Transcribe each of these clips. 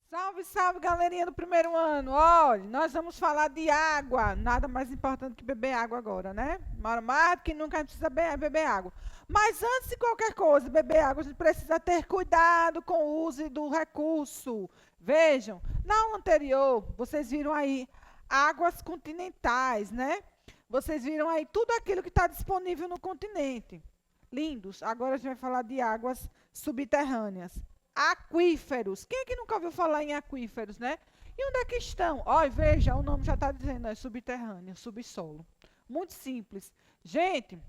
Salve, salve, galerinha do primeiro ano. Olha, nós vamos falar de água. Nada mais importante que beber água agora, né? Mais do que nunca a gente precisa beber água. Mas antes de qualquer coisa, beber água, a gente precisa ter cuidado com o uso do recurso. Vejam, na aula anterior, vocês viram aí águas continentais, né? Vocês viram aí tudo aquilo que está disponível no continente. Lindos. Agora a gente vai falar de águas subterrâneas. Aquíferos. Quem é que nunca ouviu falar em aquíferos, né? E onde é que estão? Olha, veja, o nome já está dizendo, é subterrâneo, subsolo. Muito simples. Gente,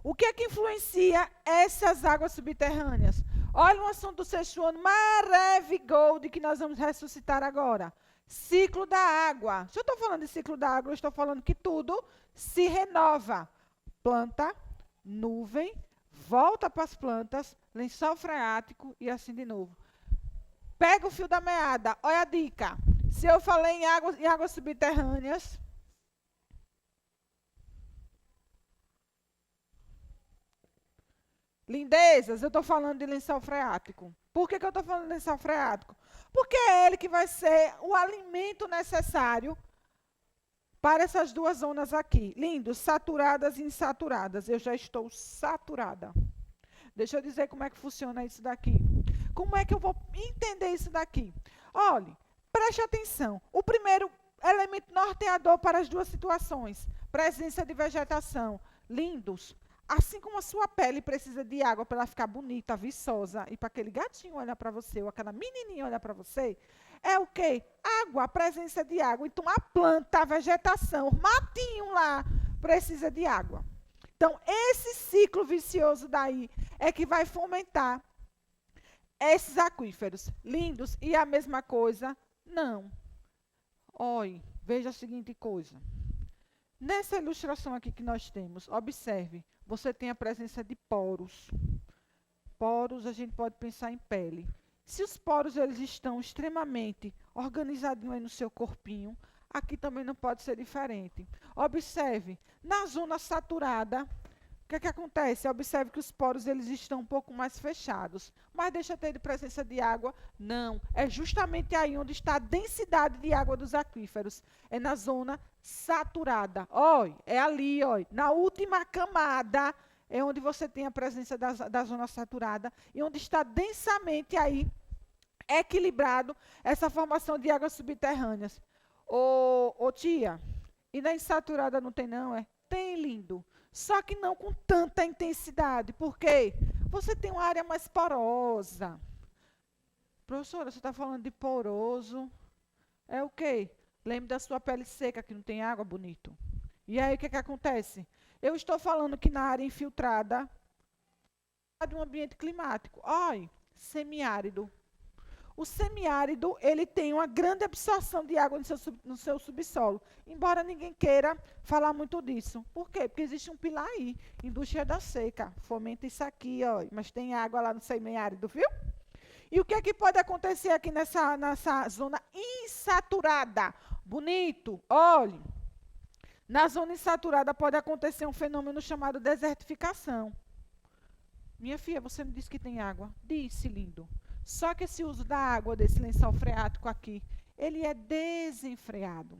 o que é que influencia essas águas subterrâneas? Olha um assunto do sexto ano maravilhoso que nós vamos ressuscitar agora. Ciclo da água. Se eu estou falando de ciclo da água, eu estou falando que tudo se renova. Planta, nuvem, volta para as plantas, lençol freático e assim de novo. Pega o fio da meada. Olha a dica. Se eu falei em águas subterrâneas, lindezas, eu estou falando de lençol freático. Por que eu estou falando de lençol freático? Porque é ele que vai ser o alimento necessário para essas duas zonas aqui. Lindo, saturadas e insaturadas. Eu já estou saturada. Deixa eu dizer como é que funciona isso daqui. Como é que eu vou entender isso daqui? Olhe, preste atenção. O primeiro elemento norteador para as duas situações. Presença de vegetação. Lindos. Assim como a sua pele precisa de água para ela ficar bonita, viçosa, e para aquele gatinho olhar para você, ou aquela menininha olhar para você, é o quê? Água, a presença de água. Então, a planta, a vegetação, o matinho lá, precisa de água. Então, esse ciclo vicioso daí é que vai fomentar esses aquíferos. Lindos. E a mesma coisa, não. Olhe, veja a seguinte coisa. Nessa ilustração aqui que nós temos, observe, você tem a presença de poros. Poros, a gente pode pensar em pele. Se os poros eles estão extremamente organizadinhos aí no seu corpinho, aqui também não pode ser diferente. Observe, na zona saturada, o que é que acontece? Observe que os poros eles estão um pouco mais fechados. Mas deixa ter de presença de água? Não. É justamente aí onde está a densidade de água dos aquíferos. É na zona saturada. Olha, é ali, olha. Na última camada é onde você tem a presença da zona saturada e onde está densamente aí equilibrado essa formação de águas subterrâneas. Ô tia, e na insaturada não tem não, é? Tem, lindo. Só que não com tanta intensidade. Por quê? Você tem uma área mais porosa. Professora, você está falando de poroso. É o quê? Lembre da sua pele seca, que não tem água, bonito. E aí, o que acontece? Eu estou falando que na área infiltrada, de um ambiente climático. Olha, semiárido. O semiárido, ele tem uma grande absorção de água no seu subsolo, embora ninguém queira falar muito disso. Por quê? Porque existe um pilar aí, indústria da seca, fomenta isso aqui, ó, mas tem água lá no semiárido, viu? E o que é que pode acontecer aqui nessa zona insaturada? Bonito, olhe, na zona insaturada pode acontecer um fenômeno chamado desertificação. Minha filha, você me disse que tem água? Disse, lindo. Só que esse uso da água, desse lençol freático aqui, ele é desenfreado.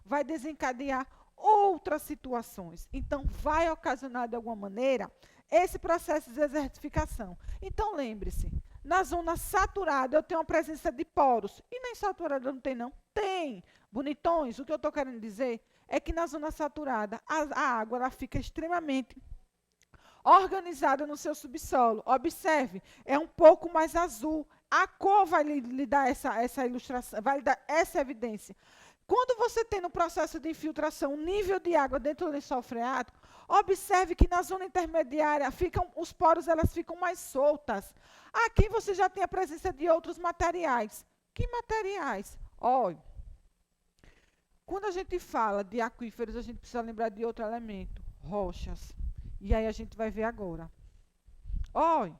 Vai desencadear outras situações. Então, vai ocasionar, de alguma maneira, esse processo de desertificação. Então, lembre-se, na zona saturada eu tenho a presença de poros. E na insaturada não tem, não? Tem. Bonitões, o que eu estou querendo dizer é que na zona saturada a água ela fica extremamente organizada no seu subsolo. Observe, é um pouco mais azul. A cor vai lhe dar essa ilustração, vai lhe dar essa evidência. Quando você tem no processo de infiltração um nível de água dentro do lençol freático, observe que na zona intermediária os poros elas ficam mais soltas. Aqui você já tem a presença de outros materiais. Que materiais? Olha, quando a gente fala de aquíferos, a gente precisa lembrar de outro elemento, rochas. E aí a gente vai ver agora. Olha,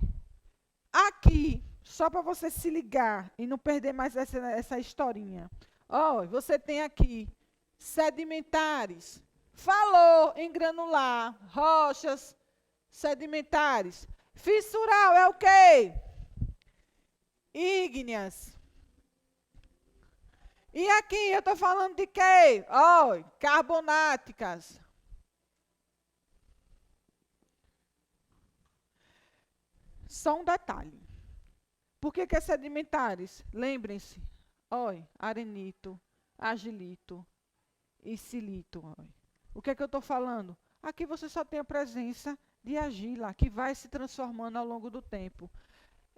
aqui, só para você se ligar e não perder mais essa historinha. Olha, você tem aqui sedimentares. Falou em granular, rochas sedimentares. Fissural é o quê? Ígneas. E aqui eu estou falando de quê? Oh, carbonáticas. Só um detalhe. Por que é sedimentares? Lembrem-se. Olha, arenito, argilito e silito. Oi. O que é que eu estou falando? Aqui você só tem a presença de argila, que vai se transformando ao longo do tempo.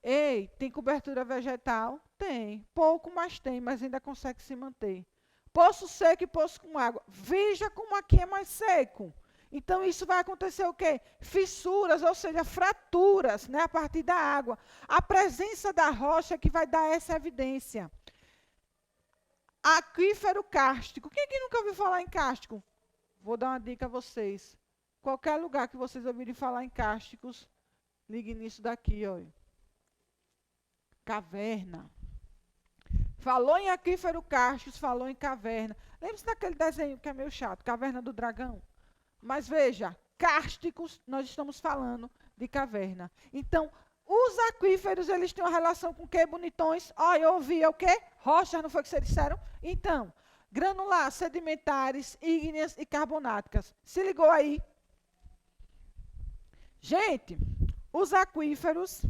Ei, tem cobertura vegetal? Tem. Pouco, mas tem, mas ainda consegue se manter. Poço seco e poço com água. Veja como aqui é mais seco. Então, isso vai acontecer o quê? Fissuras, ou seja, fraturas, né, a partir da água. A presença da rocha é que vai dar essa evidência. Aquífero kárstico. Quem aqui nunca ouviu falar em kárstico? Vou dar uma dica a vocês. Qualquer lugar que vocês ouvirem falar em kársticos, ligue nisso daqui, ó. Caverna. Falou em aquífero kárstico, falou em caverna. Lembre-se daquele desenho que é meio chato, Caverna do Dragão. Mas veja, kársticos, nós estamos falando de caverna. Então, os aquíferos, eles têm uma relação com o quê, bonitões? Ó, eu ouvi, é o quê? Rochas, não foi o que vocês disseram? Então, granular, sedimentares, ígneas e carbonáticas. Se ligou aí? Gente, os aquíferos...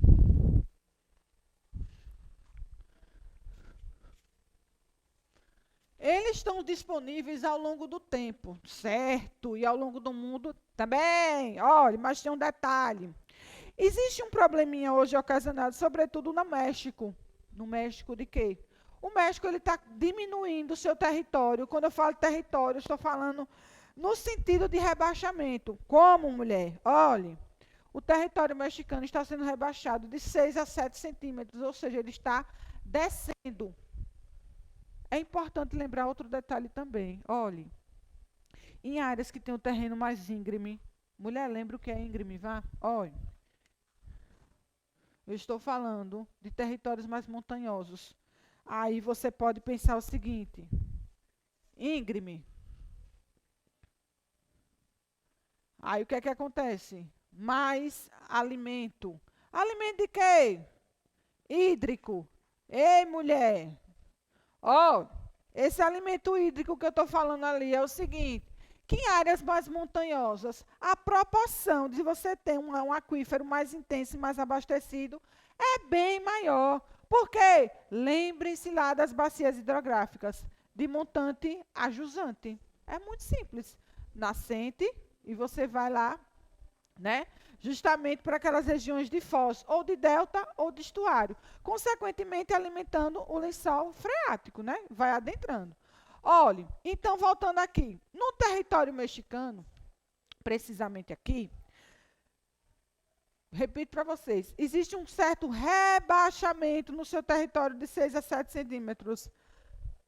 eles estão disponíveis ao longo do tempo, certo? E ao longo do mundo também. Olha, mas tem um detalhe. Existe um probleminha hoje ocasionado, sobretudo no México. No México de quê? O México está diminuindo o seu território. Quando eu falo território, eu estou falando no sentido de rebaixamento. Como, mulher? Olhe, o território mexicano está sendo rebaixado de 6 a 7 centímetros, ou seja, ele está descendo. É importante lembrar outro detalhe também. Olhe, em áreas que tem o terreno mais íngreme, mulher, lembra o que é íngreme, vá? Olhe, eu estou falando de territórios mais montanhosos. Aí você pode pensar o seguinte, íngreme. Aí o que é que acontece? Mais alimento. Alimento de quê? Hídrico. Ei, mulher. Ó, esse alimento hídrico que eu estou falando ali é o seguinte, que em áreas mais montanhosas, a proporção de você ter um aquífero mais intenso e mais abastecido é bem maior. Por quê? Lembrem-se lá das bacias hidrográficas, de montante a jusante. É muito simples. Nascente, e você vai lá, né? Justamente para aquelas regiões de foz, ou de delta, ou de estuário. Consequentemente, alimentando o lençol freático, né? Vai adentrando. Olhe, então, voltando aqui. No território mexicano, precisamente aqui, repito para vocês, existe um certo rebaixamento no seu território de 6 a 7 centímetros.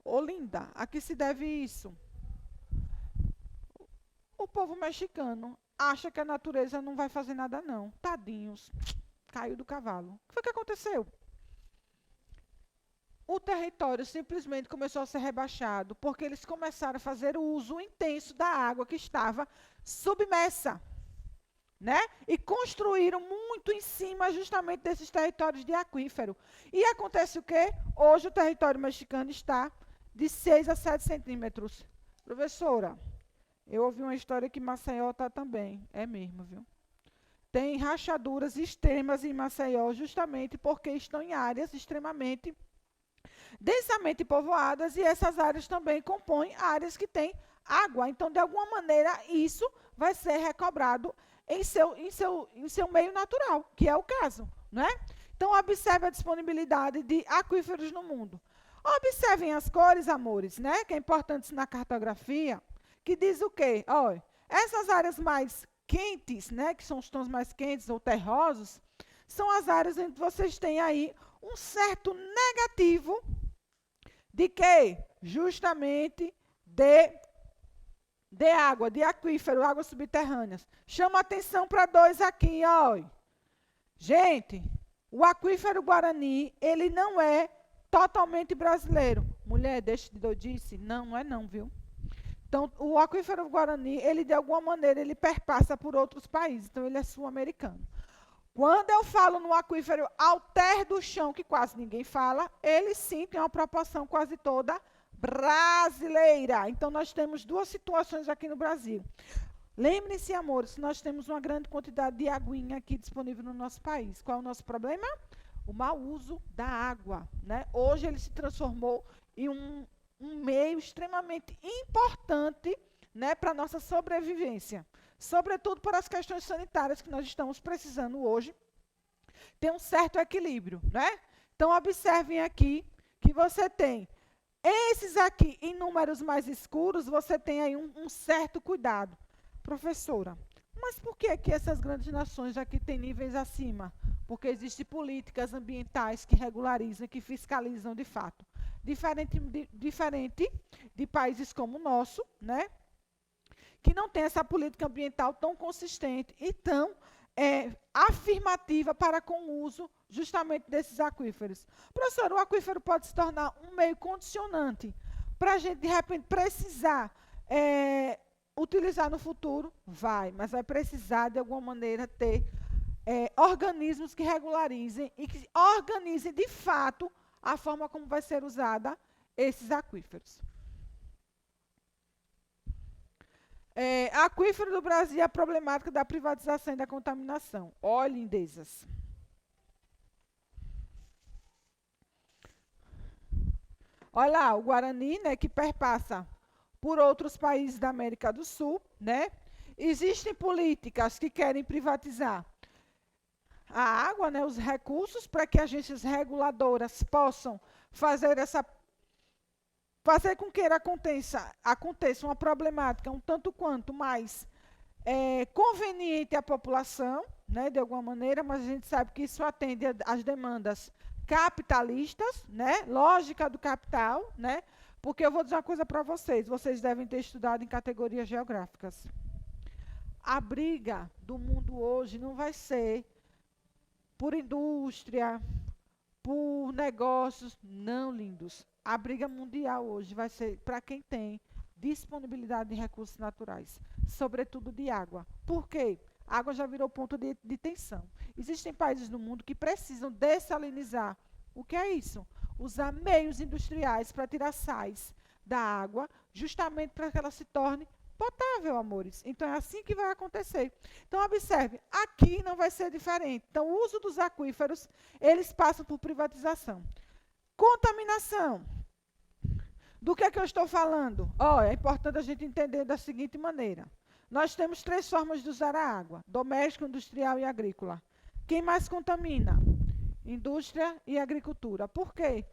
Ô, linda, a que se deve isso? O povo mexicano acha que a natureza não vai fazer nada, não. Tadinhos. Caiu do cavalo. O que foi que aconteceu? O território simplesmente começou a ser rebaixado, porque eles começaram a fazer o uso intenso da água que estava submersa, né? E construíram muito em cima justamente desses territórios de aquífero. E acontece o quê? Hoje o território mexicano está de 6 a 7 centímetros. Professora, eu ouvi uma história que Maceió está também. É mesmo, viu? Tem rachaduras extremas em Maceió, justamente porque estão em áreas extremamente densamente povoadas, e essas áreas também compõem áreas que têm água. Então, de alguma maneira, isso vai ser recobrado em seu meio natural, que é o caso, não é? Então, observe a disponibilidade de aquíferos no mundo. Observem as cores, amores, né? Que é importante na cartografia, que diz o quê? Olha, essas áreas mais quentes, né? Que são os tons mais quentes ou terrosos, são as áreas onde vocês têm aí um certo negativo de quê? Justamente de água, de aquífero, águas subterrâneas. Chama atenção para dois aqui, ó. Gente, o aquífero Guarani, ele não é totalmente brasileiro. Mulher, deixa de doidice? Não, não é não, viu? Então, o aquífero Guarani, ele de alguma maneira, ele perpassa por outros países, então ele é sul-americano. Quando eu falo no aquífero alter do chão, que quase ninguém fala, ele sim tem uma proporção quase toda brasileira. Então, nós temos duas situações aqui no Brasil. Lembrem-se, amores, nós temos uma grande quantidade de aguinha aqui disponível no nosso país. Qual é o nosso problema? O mau uso da água, né? Hoje ele se transformou em um meio extremamente importante, né, para a nossa sobrevivência. Sobretudo para as questões sanitárias que nós estamos precisando hoje. Tem um certo equilíbrio, né? Então, observem aqui que você tem esses aqui em números mais escuros, você tem aí um certo cuidado. Professora, mas por que essas grandes nações aqui têm níveis acima? Porque existem políticas ambientais que regularizam, que fiscalizam de fato. Diferente de países como o nosso, né? Que não tem essa política ambiental tão consistente e tão afirmativa para com o uso justamente desses aquíferos. Professor, o aquífero pode se tornar um meio condicionante para a gente, de repente, precisar utilizar no futuro? Vai, mas vai precisar, de alguma maneira, ter organismos que regularizem e que organizem, de fato, a forma como vai ser usada esses aquíferos. Aquífero do Brasil e a problemática da privatização e da contaminação. Olha, lindezas. Olha lá, o Guarani, né, que perpassa por outros países da América do Sul, né? Existem políticas que querem privatizar a água, né, os recursos, para que agências reguladoras possam fazer com que aconteça uma problemática um tanto quanto mais conveniente à população, né, de alguma maneira, mas a gente sabe que isso atende às demandas capitalistas, né, lógica do capital, né, porque eu vou dizer uma coisa para vocês devem ter estudado em categorias geográficas. A briga do mundo hoje não vai ser por indústria, por negócios, não, lindos. A briga mundial hoje vai ser para quem tem disponibilidade de recursos naturais, sobretudo de água. Por quê? A água já virou ponto de tensão. Existem países no mundo que precisam dessalinizar. O que é isso? Usar meios industriais para tirar sais da água, justamente para que ela se torne potável, amores. Então, é assim que vai acontecer. Então, observe, aqui não vai ser diferente. Então, o uso dos aquíferos, eles passam por privatização. Contaminação. Do que é que eu estou falando? É importante a gente entender da seguinte maneira. Nós temos 3 formas de usar a água: doméstico, industrial e agrícola. Quem mais contamina? Indústria e agricultura. Por quê?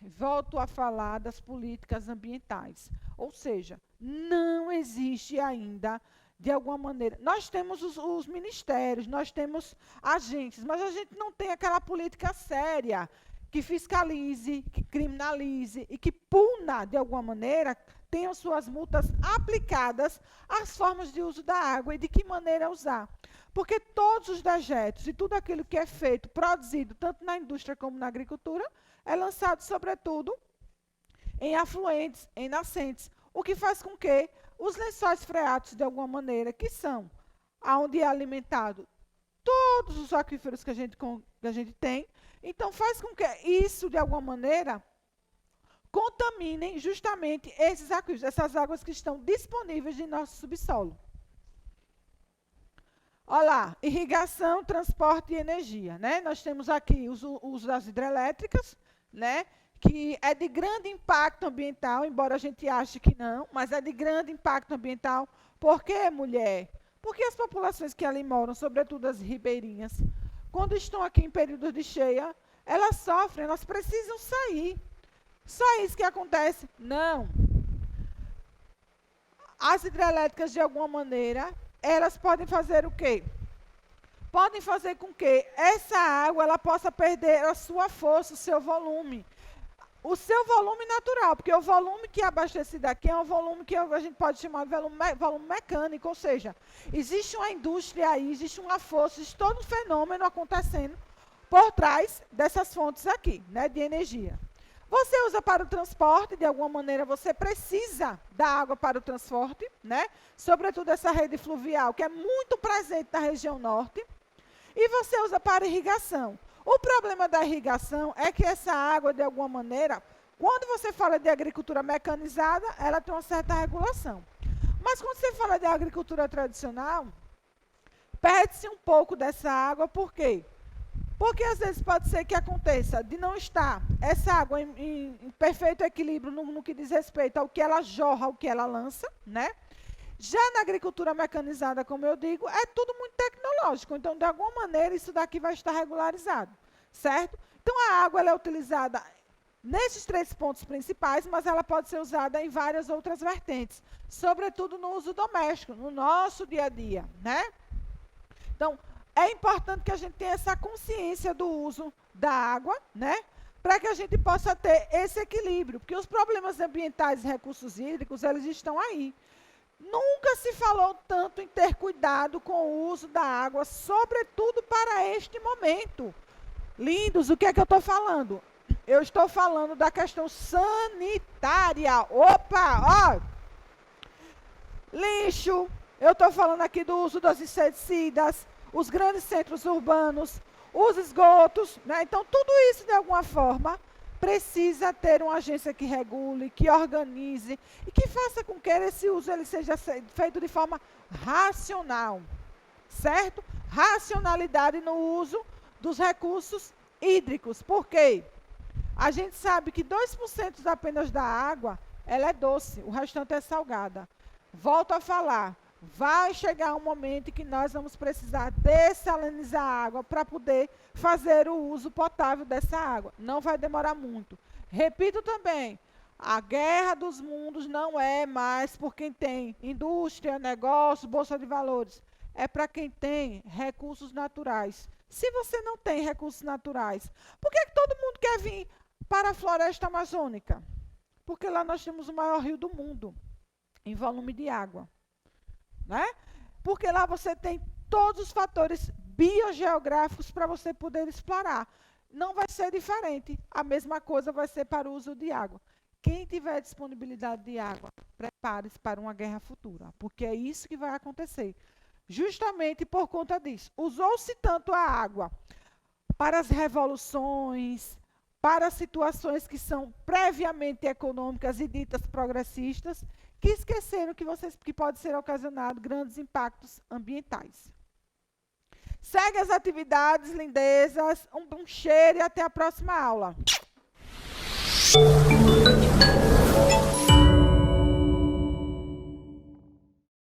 Volto a falar das políticas ambientais. Ou seja, não existe ainda, de alguma maneira. Nós temos os ministérios, nós temos agentes, mas a gente não tem aquela política séria que fiscalize, que criminalize e que puna, de alguma maneira, tenham suas multas aplicadas às formas de uso da água e de que maneira usar. Porque todos os dejetos e tudo aquilo que é feito, produzido, tanto na indústria como na agricultura, é lançado, sobretudo, em afluentes, em nascentes, o que faz com que os lençóis freáticos, de alguma maneira, que são onde é alimentado todos os aquíferos que a gente tem, então faz com que isso, de alguma maneira, contaminem justamente esses aquíferos, essas águas que estão disponíveis em nosso subsolo. Olha lá, irrigação, transporte e energia, né? Nós temos aqui o uso das hidrelétricas, né? Que é de grande impacto ambiental, embora a gente ache que não, mas é de grande impacto ambiental. Por quê, mulher? Porque as populações que ali moram, sobretudo as ribeirinhas, quando estão aqui em períodos de cheia, elas sofrem, elas precisam sair. Só isso que acontece? Não. As hidrelétricas, de alguma maneira, elas podem fazer o quê? Podem fazer com que essa água ela possa perder a sua força, o seu volume. O seu volume natural, porque o volume que é abastecido aqui é um volume que a gente pode chamar de volume mecânico, ou seja, existe uma indústria aí, existe uma força, existe todo um fenômeno acontecendo por trás dessas fontes aqui, né, de energia. Você usa para o transporte, de alguma maneira você precisa da água para o transporte, né? Sobretudo essa rede fluvial, que é muito presente na região norte. E você usa para irrigação. O problema da irrigação é que essa água, de alguma maneira, quando você fala de agricultura mecanizada, ela tem uma certa regulação. Mas quando você fala de agricultura tradicional, perde-se um pouco dessa água, por quê? Porque às vezes pode ser que aconteça de não estar essa água em perfeito equilíbrio no que diz respeito ao que ela jorra, ao que ela lança, né? Já na agricultura mecanizada, como eu digo, é tudo muito tecnológico. Então, de alguma maneira, isso daqui vai estar regularizado, certo? Então, a água ela é utilizada nesses 3 pontos principais, mas ela pode ser usada em várias outras vertentes, sobretudo no uso doméstico, no nosso dia a dia, né? Então, é importante que a gente tenha essa consciência do uso da água, né? Para que a gente possa ter esse equilíbrio, porque os problemas ambientais e recursos hídricos, eles estão aí. Nunca se falou tanto em ter cuidado com o uso da água, sobretudo para este momento. Lindos, o que é que eu estou falando? Eu estou falando da questão sanitária. Opa, ó! Lixo, eu estou falando aqui do uso dos inseticidas, os grandes centros urbanos, os esgotos, né? Então, tudo isso, de alguma forma, precisa ter uma agência que regule, que organize e que faça com que esse uso ele seja feito de forma racional, certo? Racionalidade no uso dos recursos hídricos. Por quê? A gente sabe que 2% apenas da água, ela é doce, o restante é salgada. Volto a falar, vai chegar um momento em que nós vamos precisar dessalinizar a água para poder fazer o uso potável dessa água. Não vai demorar muito. Repito também, a guerra dos mundos não é mais por quem tem indústria, negócio, bolsa de valores. É para quem tem recursos naturais. Se você não tem recursos naturais, por que todo mundo quer vir para a floresta amazônica? Porque lá nós temos o maior rio do mundo em volume de água, né? Porque lá você tem todos os fatores biogeográficos para você poder explorar. Não vai ser diferente. A mesma coisa vai ser para o uso de água. Quem tiver disponibilidade de água, prepare-se para uma guerra futura, porque é isso que vai acontecer. Justamente por conta disso. Usou-se tanto a água para as revoluções, para situações que são previamente econômicas e ditas progressistas, que esqueceram que pode ser ocasionado grandes impactos ambientais. Segue as atividades, lindezas, um cheiro e até a próxima aula.